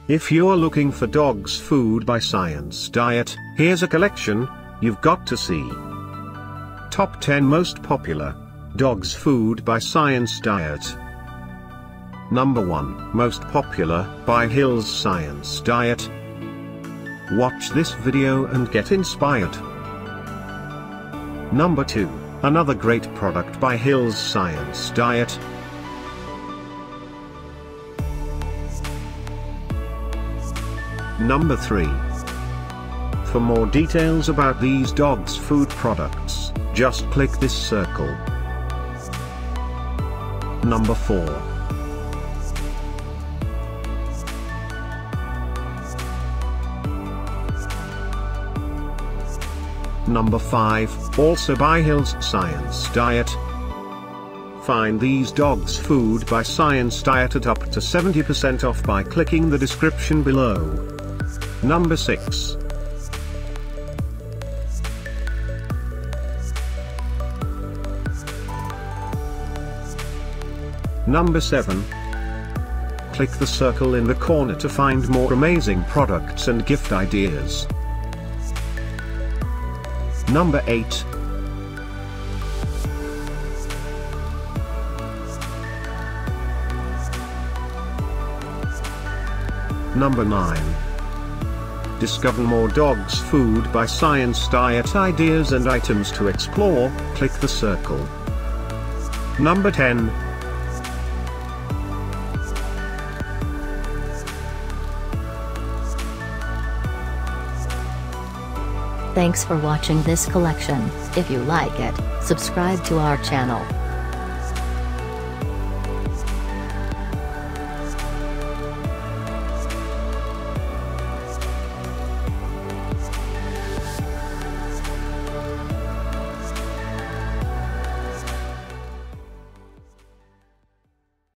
If you're looking for Dog's Food by Science Diet, here's a collection you've got to see. Top 10 Most Popular Dog's Food by Science Diet. Number 1, Most Popular by Hill's Science Diet. Watch this video and get inspired. Number 2, another great product by Hill's Science Diet. Number 3. For more details about these Dog's Food products, just click this circle. Number 4. Number 5, also by Hill's Science Diet. Find these Dog's Food by Science Diet at up to 70% off by clicking the description below. Number 6. Number 7. Click the circle in the corner to find more amazing products and gift ideas. Number 8. Number 9. Discover more Dog's Food by Science Diet ideas and items to explore, click the circle. Number 10. Thanks for watching this collection. If you like it, subscribe to our channel.